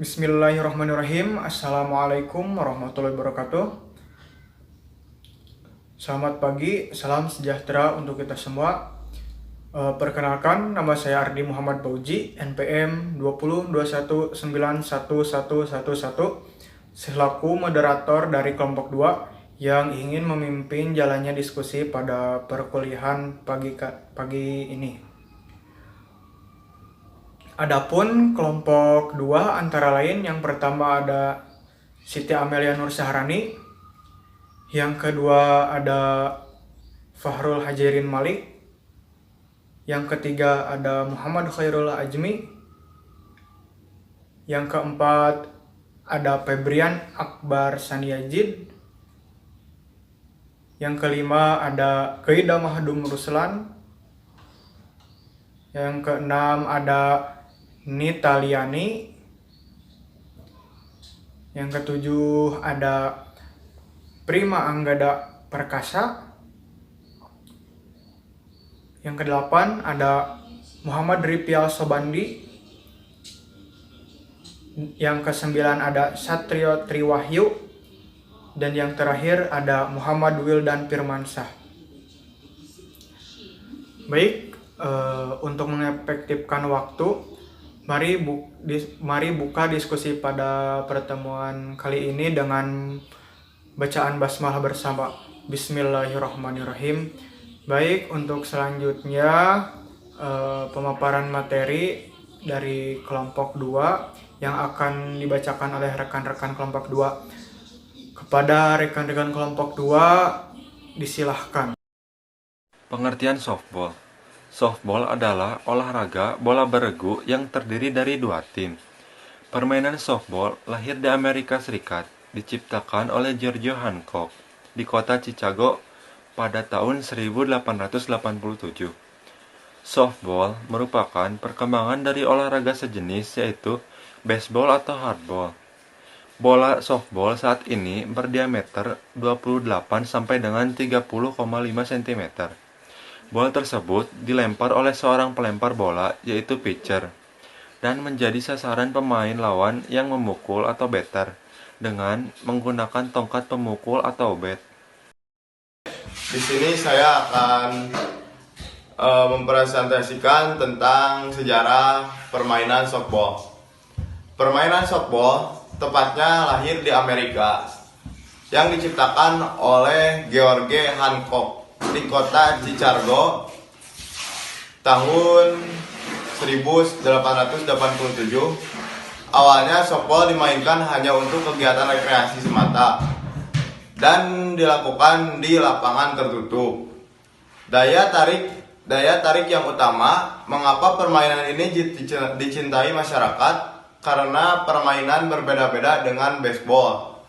Bismillahirrahmanirrahim. Assalamualaikum warahmatullahi wabarakatuh. Selamat pagi, salam sejahtera untuk kita semua. Perkenalkan, nama saya Ardi Muhammad Bauji, NPM 2021911111, selaku moderator dari kelompok 2 yang ingin memimpin jalannya diskusi pada perkuliahan pagi ini. Adapun kelompok 2 antara lain yang pertama ada Siti Amelia Nur Saharani, yang kedua ada Fahrul Hajirin Malik, yang ketiga ada Muhammad Khairul Ajmi, yang keempat ada Febrian Akbar Saniajid, yang kelima ada Qaida Mahdum Ruslan, yang keenam ada Nita Liani, yang ketujuh ada Prima Anggada Perkasa, yang kedelapan ada Muhammad Ripial Sobandi, yang kesembilan ada Satrio Triwahyu, dan yang terakhir ada Muhammad Wildan Firmansyah. Baik, untuk mengefektifkan waktu, mari buka diskusi pada pertemuan kali ini dengan bacaan basmalah bersama. Bismillahirrahmanirrahim. Baik, untuk selanjutnya pemaparan materi dari kelompok 2 yang akan dibacakan oleh rekan-rekan kelompok 2. Kepada rekan-rekan kelompok 2 disilahkan. Pengertian softball. Softball adalah olahraga bola beregu yang terdiri dari dua tim. Permainan softball lahir di Amerika Serikat, diciptakan oleh George Hancock di kota Chicago pada tahun 1887. Softball merupakan perkembangan dari olahraga sejenis yaitu baseball atau hardball. Bola softball saat ini berdiameter 28 sampai dengan 30,5 cm. Bola tersebut dilempar oleh seorang pelempar bola, yaitu pitcher, dan menjadi sasaran pemain lawan yang memukul atau batter dengan menggunakan tongkat pemukul atau bat. Di sini saya akan mempresentasikan tentang sejarah permainan softball. Permainan softball tepatnya lahir di Amerika, yang diciptakan oleh George Hancock di kota Chicago tahun 1887. Awalnya softball dimainkan hanya untuk kegiatan rekreasi semata dan dilakukan di lapangan tertutup. Daya tarik yang utama mengapa permainan ini dicintai masyarakat karena permainan berbeda-beda dengan baseball.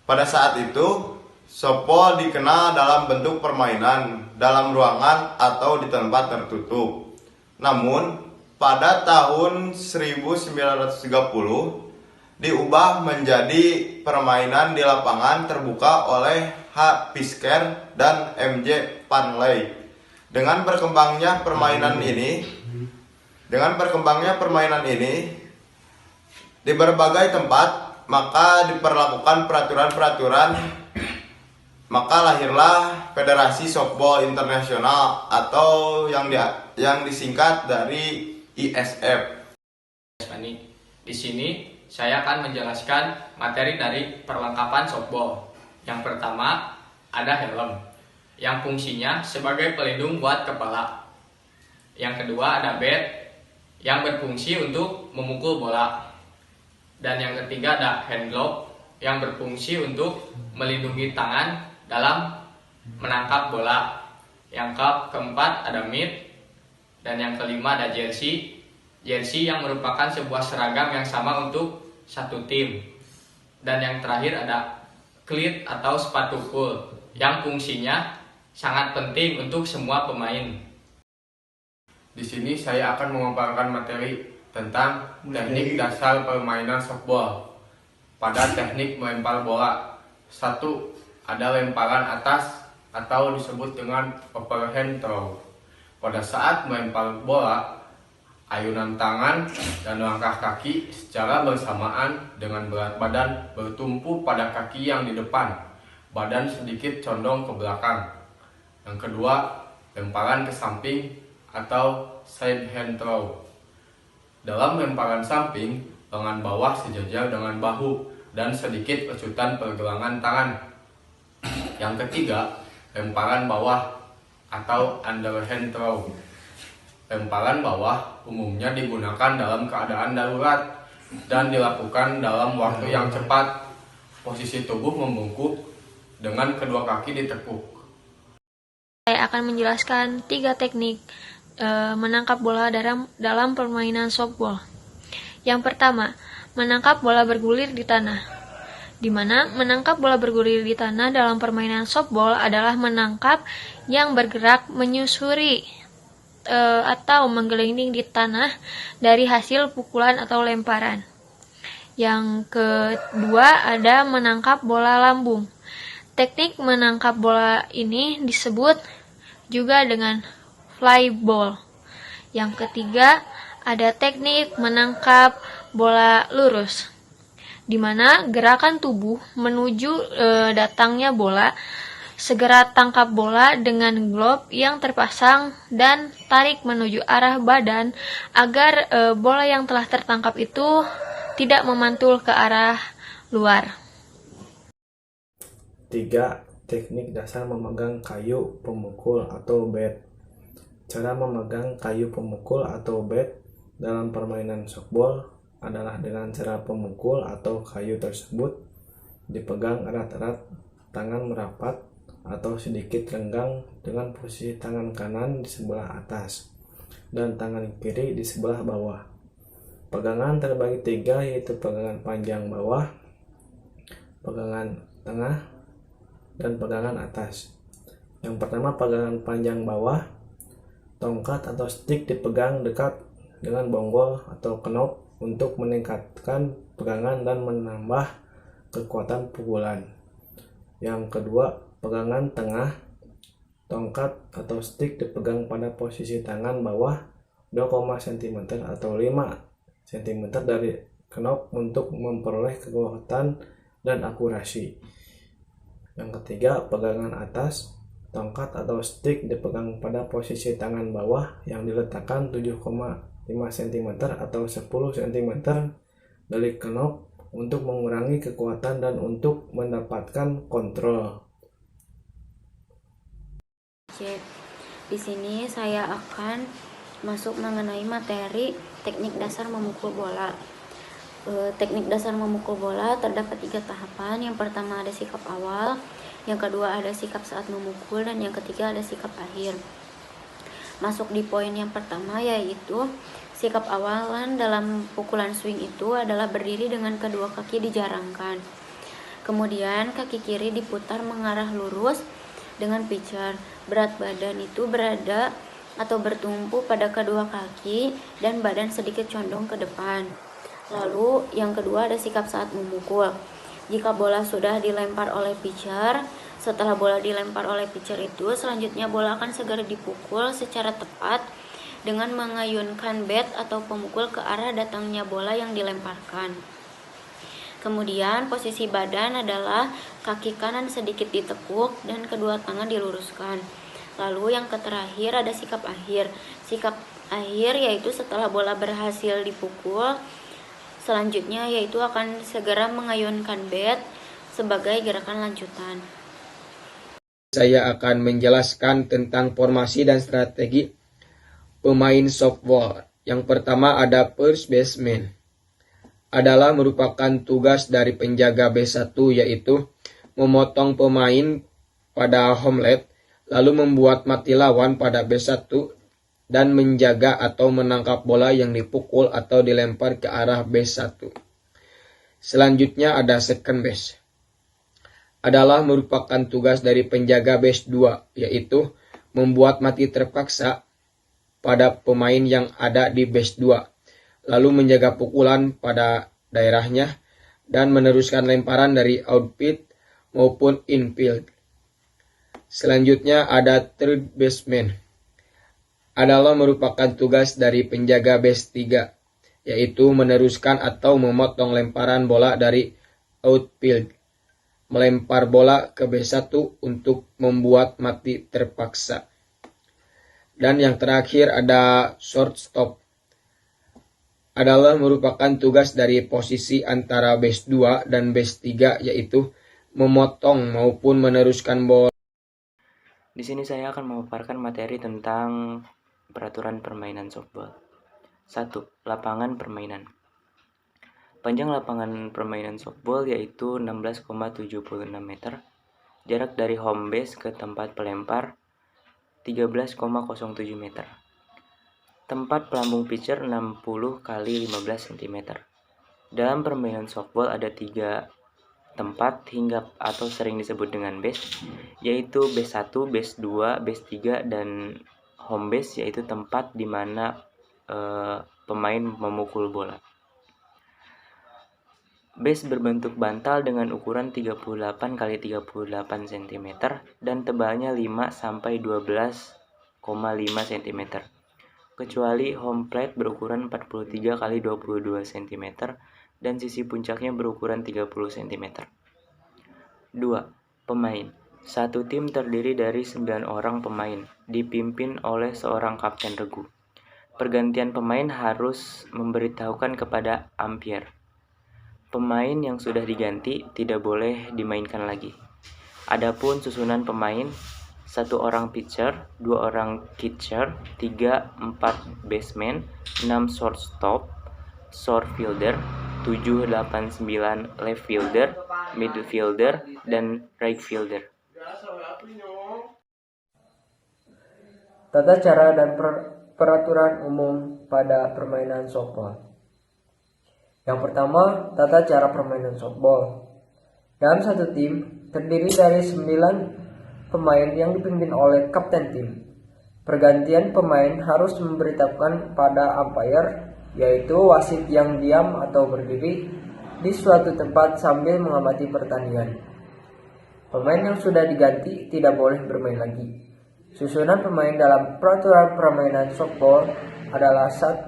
Pada saat itu, softball dikenal dalam bentuk permainan dalam ruangan atau di tempat tertutup. Namun, pada tahun 1930 diubah menjadi permainan di lapangan terbuka oleh H. Pisker dan M.J. Panley. Dengan berkembangnya permainan ini di berbagai tempat, maka diperlakukan peraturan-peraturan. Maka lahirlah Federasi Softball Internasional atau yang disingkat dari ISF. Di sini saya akan menjelaskan materi dari perlengkapan softball. Yang pertama ada helm, yang fungsinya sebagai pelindung buat kepala. Yang kedua ada bat, yang berfungsi untuk memukul bola. Dan yang ketiga ada hand glove, yang berfungsi untuk melindungi tangan dalam menangkap bola. Yang keempat ada mitt, dan yang kelima ada jersey. Jersey yang merupakan sebuah seragam yang sama untuk satu tim. Dan yang terakhir ada cleat atau sepatu full, yang fungsinya sangat penting untuk semua pemain. Di sini saya akan memaparkan materi tentang teknik dasar permainan softball. Pada teknik melempar bola, 1. Ada lemparan atas atau disebut dengan overhand throw. Pada saat melempar bola, ayunan tangan dan langkah kaki secara bersamaan dengan berat badan bertumpu pada kaki yang di depan, badan sedikit condong ke belakang. Yang kedua, lemparan ke samping atau side hand throw. Dalam lemparan samping, lengan bawah sejajar dengan bahu dan sedikit lecutan pergelangan tangan. Yang ketiga, lemparan bawah atau underhand throw. Lemparan bawah umumnya digunakan dalam keadaan darurat dan dilakukan dalam waktu yang cepat. Posisi tubuh membungkuk dengan kedua kaki ditekuk. Saya akan menjelaskan 3 teknik menangkap bola dalam permainan softball. Yang pertama, menangkap bola bergulir di tanah. Di mana menangkap bola bergulir di tanah dalam permainan softball adalah menangkap yang bergerak menyusuri atau menggelinding di tanah dari hasil pukulan atau lemparan. Yang kedua ada menangkap bola lambung. Teknik menangkap bola ini disebut juga dengan fly ball. Yang ketiga ada teknik menangkap bola lurus, di mana gerakan tubuh menuju datangnya bola. Segera tangkap bola dengan glove yang terpasang dan tarik menuju arah badan agar bola yang telah tertangkap itu tidak memantul ke arah luar. 3. Teknik dasar memegang kayu pemukul atau bat. Cara memegang kayu pemukul atau bat dalam permainan softball adalah dengan cara pemukul atau kayu tersebut dipegang erat-erat, tangan merapat atau sedikit renggang dengan posisi tangan kanan di sebelah atas dan tangan kiri di sebelah bawah. Pegangan terbagi 3, yaitu pegangan panjang bawah, pegangan tengah, dan pegangan atas. Yang pertama, pegangan panjang bawah. Tongkat atau stick dipegang dekat dengan bonggol atau knob untuk meningkatkan pegangan dan menambah kekuatan pukulan. Yang kedua, pegangan tengah. Tongkat atau stick dipegang pada posisi tangan bawah 2, cm atau 5 cm dari knob untuk memperoleh kekuatan dan akurasi. Yang ketiga, pegangan atas. Tongkat atau stick dipegang pada posisi tangan bawah yang diletakkan 7,5 cm atau 10 cm dari knob untuk mengurangi kekuatan dan untuk mendapatkan kontrol. Di sini saya akan masuk mengenai materi teknik dasar memukul bola. Teknik dasar memukul bola terdapat 3 tahapan. Yang pertama ada sikap awal, yang kedua ada sikap saat memukul, dan yang ketiga ada sikap akhir. Masuk di poin yang pertama, yaitu sikap awalan dalam pukulan swing itu adalah berdiri dengan kedua kaki dijarangkan. Kemudian kaki kiri diputar mengarah lurus dengan pitcher. Berat badan itu berada atau bertumpu pada kedua kaki dan badan sedikit condong ke depan. Lalu yang kedua ada sikap saat memukul. Jika bola sudah dilempar oleh pitcher, setelah bola dilempar oleh pitcher itu, selanjutnya bola akan segera dipukul secara tepat dengan mengayunkan bat atau pemukul ke arah datangnya bola yang dilemparkan. Kemudian posisi badan adalah kaki kanan sedikit ditekuk dan kedua tangan diluruskan. Lalu yang terakhir ada sikap akhir. Sikap akhir yaitu setelah bola berhasil dipukul, selanjutnya yaitu akan segera mengayunkan bat sebagai gerakan lanjutan. Saya akan menjelaskan tentang formasi dan strategi pemain softball. Yang pertama ada first baseman. Adalah merupakan tugas dari penjaga base 1, yaitu memotong pemain pada home plate, lalu membuat mati lawan pada base 1 dan menjaga atau menangkap bola yang dipukul atau dilempar ke arah base 1. Selanjutnya ada second base. Adalah merupakan tugas dari penjaga base 2, yaitu membuat mati terpaksa pada pemain yang ada di base 2, lalu menjaga pukulan pada daerahnya dan meneruskan lemparan dari outfield maupun infield. Selanjutnya ada third baseman. adalah merupakan tugas dari penjaga base 3, yaitu meneruskan atau memotong lemparan bola dari outfield, melempar bola ke base 1 untuk membuat mati terpaksa. Dan yang terakhir ada shortstop, adalah merupakan tugas dari posisi antara base 2 dan base 3, yaitu memotong maupun meneruskan bola. Di sini saya akan memaparkan materi tentang peraturan permainan softball. 1. Lapangan permainan. Panjang lapangan permainan softball yaitu 16,76 meter. Jarak dari home base ke tempat pelempar 13,07 meter. Tempat pelambung pitcher 60 x 15 cm. Dalam permainan softball ada 3 tempat hingga atau sering disebut dengan base, yaitu base 1, base 2, base 3, dan home base yaitu tempat di mana pemain memukul bola. Base berbentuk bantal dengan ukuran 38 x 38 cm dan tebalnya 5 sampai 12,5 cm. Kecuali home plate berukuran 43 x 22 cm dan sisi puncaknya berukuran 30 cm. 2. Pemain. Satu tim terdiri dari 9 orang pemain, dipimpin oleh seorang kapten regu. Pergantian pemain harus memberitahukan kepada umpire. Pemain yang sudah diganti tidak boleh dimainkan lagi. Adapun susunan pemain, 1 orang pitcher, 2 orang catcher, 3-4 baseman, 6 shortstop, short fielder, 7-8-9 left fielder, middle fielder, dan right fielder. Tata cara dan peraturan umum pada permainan softball. Yang pertama, tata cara permainan softball. Dalam satu tim terdiri dari 9 pemain yang dipimpin oleh kapten tim. Pergantian pemain harus memberitahukan pada umpire, yaitu wasit yang diam atau berdiri di suatu tempat sambil mengamati pertandingan. Pemain yang sudah diganti tidak boleh bermain lagi. Susunan pemain dalam peraturan permainan softball adalah 1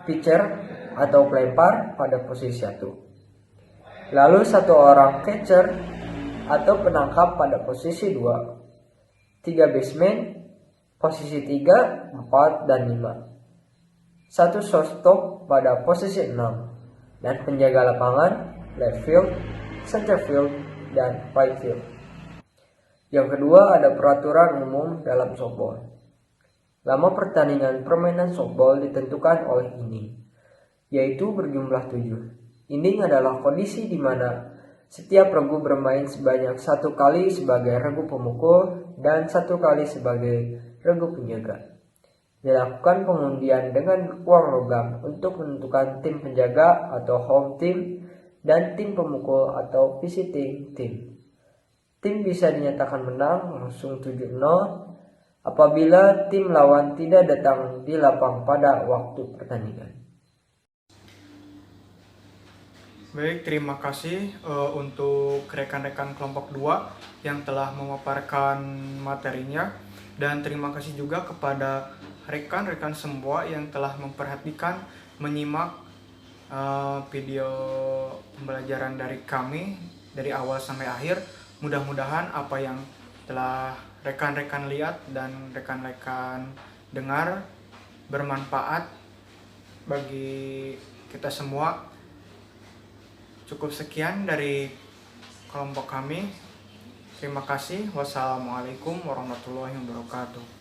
pitcher atau pelempar pada posisi 1. Lalu 1 orang catcher atau penangkap pada posisi 2. 3 baseman, posisi 3, 4, dan 5. 1 shortstop pada posisi 6. Dan penjaga lapangan, left field, center field, dan right field. Yang kedua ada peraturan umum dalam softball. Lama pertandingan permainan softball ditentukan oleh inning, yaitu berjumlah 7. Inning adalah kondisi di mana setiap regu bermain sebanyak 1 kali sebagai regu pemukul dan 1 kali sebagai regu penjaga. Dilakukan pengundian dengan uang logam untuk menentukan tim penjaga atau home team dan tim pemukul atau visiting team. Tim bisa dinyatakan menang langsung 7-0 apabila tim lawan tidak datang di lapang pada waktu pertandingan. Baik, terima kasih untuk rekan-rekan kelompok 2 yang telah memaparkan materinya, dan terima kasih juga kepada rekan-rekan semua yang telah memperhatikan, menyimak video pembelajaran dari kami dari awal sampai akhir. Mudah-mudahan apa yang telah rekan-rekan lihat dan rekan-rekan dengar bermanfaat bagi kita semua. Cukup sekian dari kelompok kami. Terima kasih. Wassalamualaikum warahmatullahi wabarakatuh.